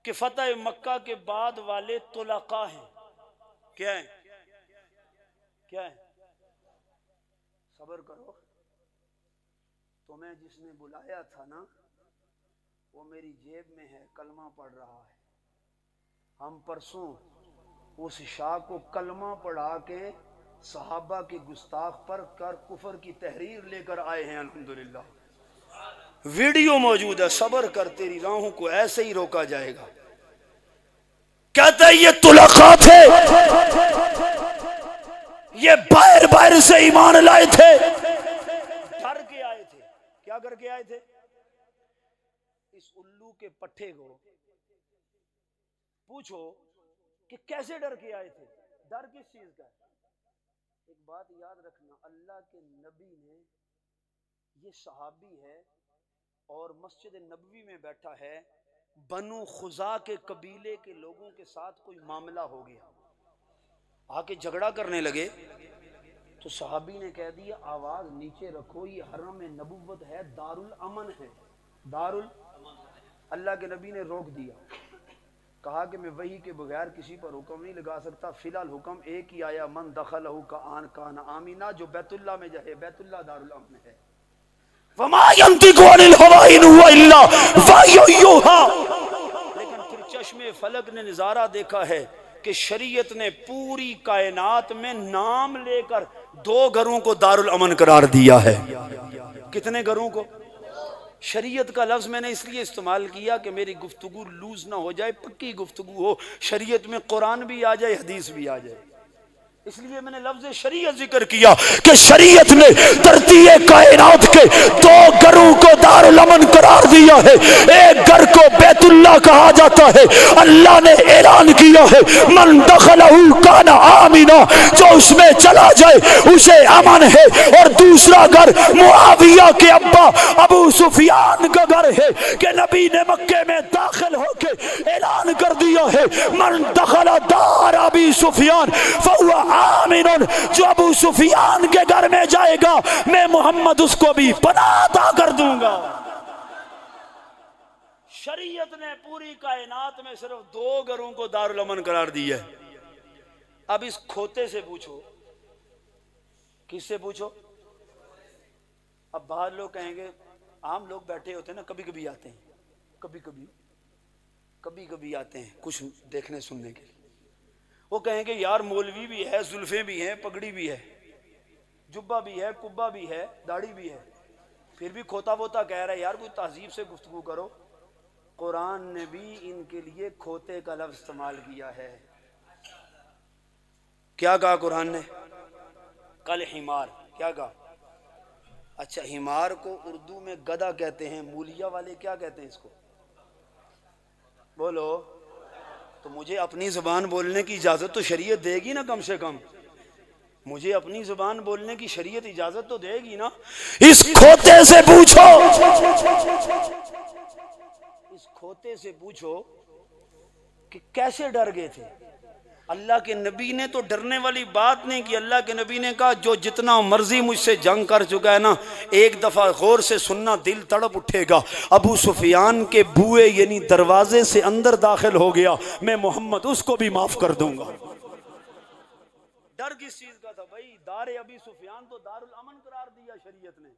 کہ فتح مکہ کے بعد والے طلقاء ہیں. کیا ہیں؟ کیا ہے؟ صبر کرو. تمہیں جس نے بلایا تھا نا وہ میری جیب میں ہے، کلمہ پڑھ رہا ہے. ہم پرسوں اس شاہ کو کلمہ پڑھا کے صحابہ کی گستاخ پر کر کفر کی تحریر لے کر آئے ہیں. الحمدللہ ویڈیو موجود ہے. صبر کر، تیری راہوں کو ایسے ہی روکا جائے گا. کہتا ہے یہ طلقاء تھے، یہ باہر باہر سے ایمان لائے تھے، ڈر کے آئے تھے. کیا کر کے آئے تھے؟ اس الو کے پٹھے کو پوچھو کہ کیسے ڈر کے آئے تھے. ڈر کس چیز کا ہے؟ ایک بات یاد رکھنا، اللہ کے نبی نے، یہ صحابی ہے اور مسجد نبوی میں بیٹھا ہے، بنو خزاع کے قبیلے کے لوگوں کے ساتھ کوئی معاملہ ہو گیا، آ کے جھگڑا کرنے لگے تو صحابی نے کہہ دیا آواز نیچے رکھو، یہ حرم نبوت ہے، دارالامن ہے، اللہ کے نبی نے روک دیا. کہا کہ میں وحی کے بغیر کسی پر حکم نہیں لگا سکتا. فی الحال حکم ایک ہی آیا، من دخلہ کان آمنا، جو بیت اللہ میں جائے، بیت اللہ دارالامن ہے. وما ينطق عن الهوى ان هو الا وحی یوحی. لیکن پھر چشم فلک نے نظارہ دیکھا ہے کہ شریعت نے پوری کائنات میں نام لے کر 2 گھروں کو دارالامن قرار دیا ہے. کتنے گھروں کو؟ شریعت کا لفظ میں نے اس لیے استعمال کیا کہ میری گفتگو لوز نہ ہو جائے، پکی گفتگو ہو. شریعت میں قرآن بھی آ جائے، حدیث بھی آ جائے، اس لیے میں نے لفظ شریعت ذکر کیا کہ شریعت نے دھرتی کائنات کے 2 گھروں کو دارالامن قرار دیا ہے. ایک گھر کو بیت اللہ کہا جاتا ہے، اللہ نے اعلان کیا ہے من دخلہ کان آمنا، جو اس میں چلا جائے اسے امن ہے. اور دوسرا گھر معاویہ کے ابا ابو سفیان کا گھر ہے کہ نبی نے مکے میں داخل ہو کے اعلان کر دیا ہے من دخل دار ابی سفیان فہو آمن، جو ابو سفیان کے گھر میں جائے گا میں محمد اس کو بھی پناہ عطا کر دوں گا. شریعت نے پوری کائنات میں صرف 2 گھروں کو دارالامن قرار دیا ہے. اب اس کھوتے سے پوچھو، کس سے پوچھو؟ اب باہر لوگ کہیں گے، عام لوگ بیٹھے ہوتے ہیں نا، کبھی کبھی آتے ہیں، کبھی کبھی آتے ہیں کچھ دیکھنے سننے کے لیے. وہ کہیں گے یار مولوی بھی ہے، زلفیں بھی ہیں، پگڑی بھی ہے، جبہ بھی ہے، کبہ بھی ہے، داڑھی بھی ہے، پھر بھی کھوتا ووتا کہہ رہا ہے. یار کوئی تہذیب سے گفتگو کرو. قرآن نے بھی ان کے لیے کھوتے کا لفظ استعمال کیا ہے. کیا کہا قرآن نے؟ کل حمار. کیا کہا؟ اچھا، حمار کو اردو میں گدھا کہتے ہیں، مولیا والے کیا کہتے ہیں اس کو؟ بولو. تو مجھے اپنی زبان بولنے کی اجازت تو شریعت دے گی نا، کم سے کم مجھے اپنی زبان بولنے کی شریعت اجازت تو دے گی نا. اس کھوتے سے پوچھو، اس کھوتے سے پوچھو کہ کیسے ڈر گئے تھے. اللہ کے نبی نے تو ڈرنے والی بات نہیں کی. اللہ کے نبی نے کہا جو جتنا مرضی مجھ سے جنگ کر چکا ہے نا، ایک دفعہ غور سے سننا دل تڑپ اٹھے گا. ابو سفیان کے بوئے یعنی دروازے سے اندر داخل ہو گیا، میں محمد اس کو بھی معاف کر دوں گا. ڈر کس چیز کا تھا بھائی؟ دار ابی سفیان تو دارالامن قرار دیا شریعت نے،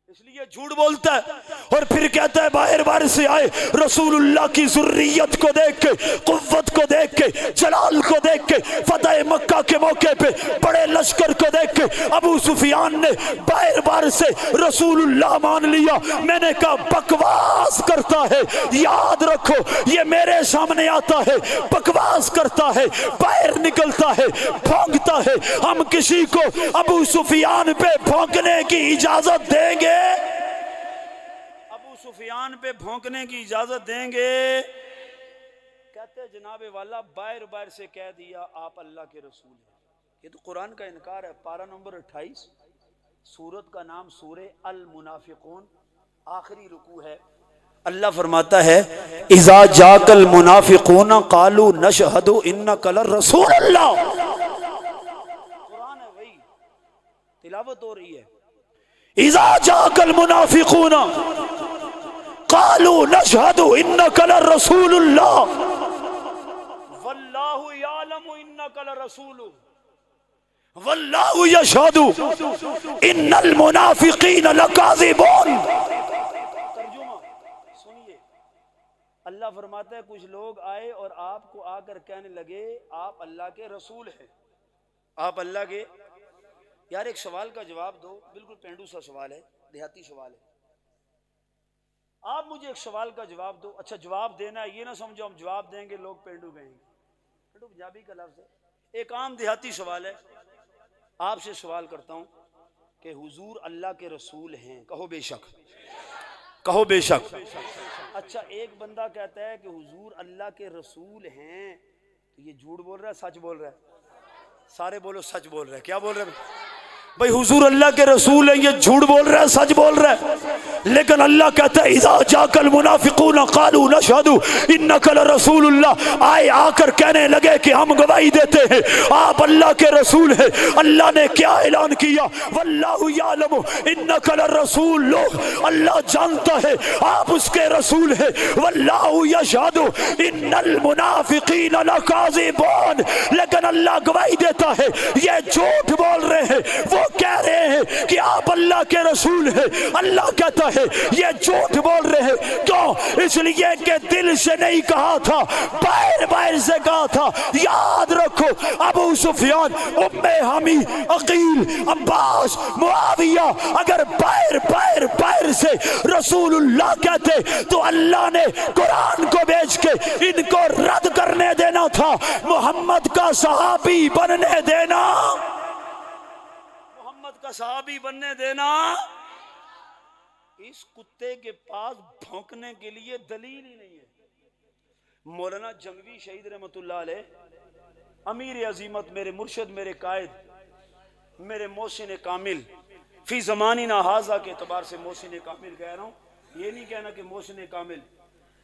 اس لیے جھوٹ بولتا ہے. اور پھر کہتا ہے باہر باہر سے آئے، رسول اللہ کی ذریت کو دیکھ کے، قوت کو دیکھ کے، جلال کو دیکھ کے، فتح مکہ کے موقع پہ بڑے لشکر کو دیکھ کے ابو سفیان نے باہر باہر سے رسول اللہ مان لیا. میں نے کہا بکواس کرتا ہے، یاد رکھو یہ میرے سامنے آتا ہے، بکواس کرتا ہے، باہر نکلتا ہے، بھونکتا ہے. ہم کسی کو ابو سفیان پہ بھونکنے کی اجازت دیں گے؟ ابو سفیان پہ بھونکنے کی اجازت دیں گے؟ کہتے جناب والا باہر باہر سے کہہ دیا آپ اللہ کے رسول ہیں. یہ تو قرآن کا انکار ہے. پارہ نمبر 28، سورت کا نام سورہ المنافقون، آخری رکوع ہے. اللہ فرماتا ہے اذا جاءک المنافقون قالوا نشہد انک لرسول اللہ. قرآن ہے وہی، تلاوت ہو رہی ہے. اذا جاءک المنافقون قالوا نشهد انك لرسول الله واللہ یعلم انک لرسول واللہ یشہد ان المنافقین لکاذبون. ترجمہ سنیے، اللہ فرماتا ہے کچھ لوگ آئے اور آپ کو آ کر کہنے لگے آپ اللہ کے رسول ہیں، آپ اللہ کے. یار ایک سوال کا جواب دو، بالکل پینڈو سا سوال ہے، دیہاتی سوال ہے. آپ مجھے ایک سوال کا جواب دو. اچھا جواب دینا ہے، یہ نہ سمجھو ہم جواب دیں گے لوگ پینڈو کہیں گے. پینڈو پنجابی کا لفظ ہے. ایک عام دیہاتی سوال ہے، آپ سے سوال کرتا ہوں کہ حضور اللہ کے رسول ہیں؟ کہو بے شک، کہو بے شک. اچھا ایک بندہ کہتا ہے کہ حضور اللہ کے رسول ہیں، تو یہ جھوٹ بول رہا ہے سچ بول رہا ہے؟ سارے بولو سچ بول رہا ہے. کیا بول رہا ہے بھئی حضور اللہ کے رسول ہیں، یہ جھوٹ بول رہا ہے سچ بول رہا ہے؟ لیکن اللہ کہتا ہے اذا جاءک المنافقون قالوا نشہد انک لرسول اللہ. آئے آ کر کہنے لگے کہ ہم گواہی دیتے ہیں آپ اللہ کے رسول ہیں. اللہ نے کیا اعلان کیا؟ واللہ یعلم انک لرسول. لوگ اللہ جانتا ہے آپ اس کے رسول ہیں. واللہ یشہد ان المنافقین لکاذبون. لیکن اللہ گواہی دیتا ہے یہ جھوٹ بول رہے ہیں. وہ کہہ رہے ہیں کہ آپ اللہ کے رسول ہیں. اللہ کہتا ہے یہ جھوٹ بول رہے ہیں. کیوں؟ اس لیے کہ دل سے نہیں کہا تھا، باہر باہر سے کہا تھا. یاد رکھو ابو سفیان، ام حمی، عقیل، عباس، معاویہ اگر باہر باہر باہر سے رسول اللہ کہتے تو اللہ نے قرآن کو بیچ کے ان کو رد کرنے دینا تھا، محمد کا صحابی بننے دینا، کا صحابی بننے دینا. اس کتے کے پاس بھونکنے کے لیے دلیل ہی نہیں ہے. مولانا جنگوی شہید رحمت اللہ علیہ، امیر عظیمت، میرے مرشد، میرے قائد، میرے محسن کامل، فی زماننا ھذا کے اعتبار سے محسن کامل کہہ رہا ہوں. یہ نہیں کہنا کہ محسن کامل،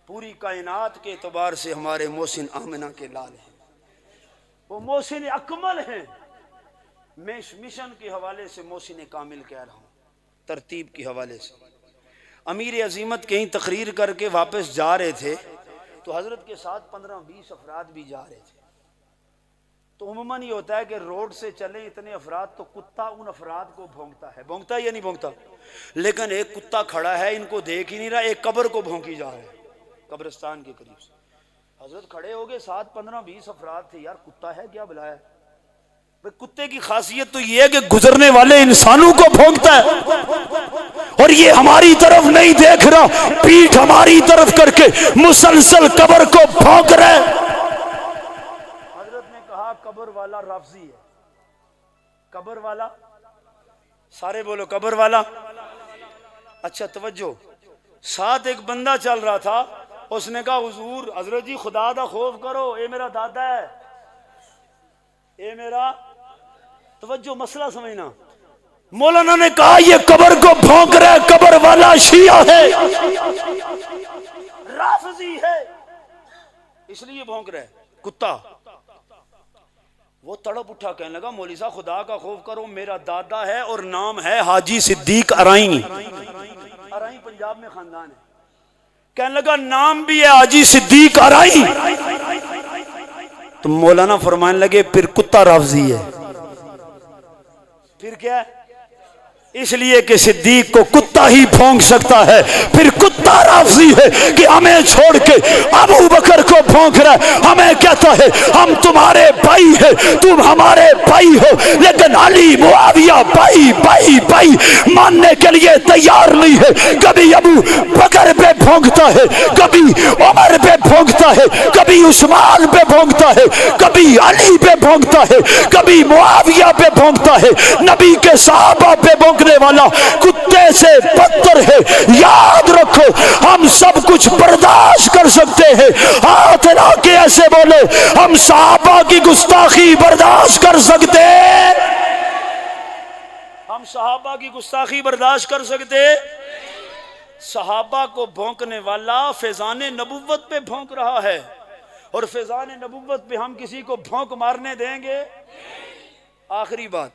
پوری کائنات کے اعتبار سے ہمارے محسن آمنہ کے لال ہیں، وہ محسن اکمل ہیں. میں اس مشن کے حوالے سے محسن کامل کہہ رہا ہوں، ترتیب کے حوالے سے. امیر عظیمت کہیں تقریر کر کے واپس جا رہے تھے تو حضرت کے ساتھ 15-20 افراد بھی جا رہے تھے. تو عموماً یہ ہوتا ہے کہ روڈ سے چلیں اتنے افراد تو کتا ان افراد کو بھونکتا ہے. بھونکتا ہے یا نہیں بھونکتا؟ لیکن ایک کتا کھڑا ہے، ان کو دیکھ ہی نہیں رہا، ایک قبر کو بھونکی جا رہا ہے قبرستان کے قریب سے. حضرت کھڑے ہو گئے، ساتھ 15-20 افراد تھے. یار کتا ہے کیا بلایا؟ کتے کی خاصیت تو یہ ہے کہ گزرنے والے انسانوں کو بھونکتا ہے، اور یہ ہماری طرف نہیں دیکھ رہا، پیٹھ ہماری طرف کر کے مسلسل قبر کو بھونک رہا ہے. حضرت نے کہا قبر والا رافضی ہے. قبر والا، سارے بولو قبر والا. اچھا توجہ، ساتھ ایک بندہ چل رہا تھا، اس نے کہا حضور، حضرت جی خدا دا خوف کرو، اے میرا دادا ہے، اے میرا. توجہ مسئلہ سمجھنا. مولانا نے کہا یہ قبر کو بھونک رہا ہے، قبر والا شیعہ ہے، رافضی ہے، اس لیے بھونک رہا ہے کتا. وہ تڑپ اٹھا کہنے لگا مولوی صاحب خدا کا خوف کرو، میرا دادا ہے اور نام ہے حاجی صدیق ارائیں. ارائیں پنجاب میں خاندان ہے. کہنے لگا نام بھی ہے حاجی صدیق ارائیں. تو مولانا فرمانے لگے پھر کتا رافضی ہے. پھر کیا ہے؟ اس لیے کہ صدیق کو کتا ہی بھونک سکتا ہے. پھر کتا رافضی ہے کہ ہمیں چھوڑ کے ابو بکر کو بھونک رہا ہے. ہمیں کہتا ہے ہم تمہارے بھائی ہیں، تم ہمارے بھائی ہو، لیکن علی معاویہ بھائی بھائی بھائی ماننے کے لیے تیار نہیں ہے. کبھی ابو بکر پہ بھونکتا ہے، کبھی عمر پہ بھونکتا ہے، کبھی عثمان پہ بھونکتا ہے، کبھی علی پہ بھونکتا ہے، کبھی معاویہ پہ بھونکتا ہے. نبی کے صحابہ پہ بھونکنے والا کتے سے بدتر ہے. یاد رکھو ہم سب کچھ برداشت کر سکتے ہیں. ہاتھ لا کے ایسے بولے ہم صحابہ کی گستاخی برداشت کر سکتے، ہم صحابہ کی گستاخی برداشت کر سکتے. صحابہ کو بھونکنے والا فیضان نبوت پہ بھونک رہا ہے، اور فیضان نبوت پہ ہم کسی کو بھونک مارنے دیں گے؟ آخری بات،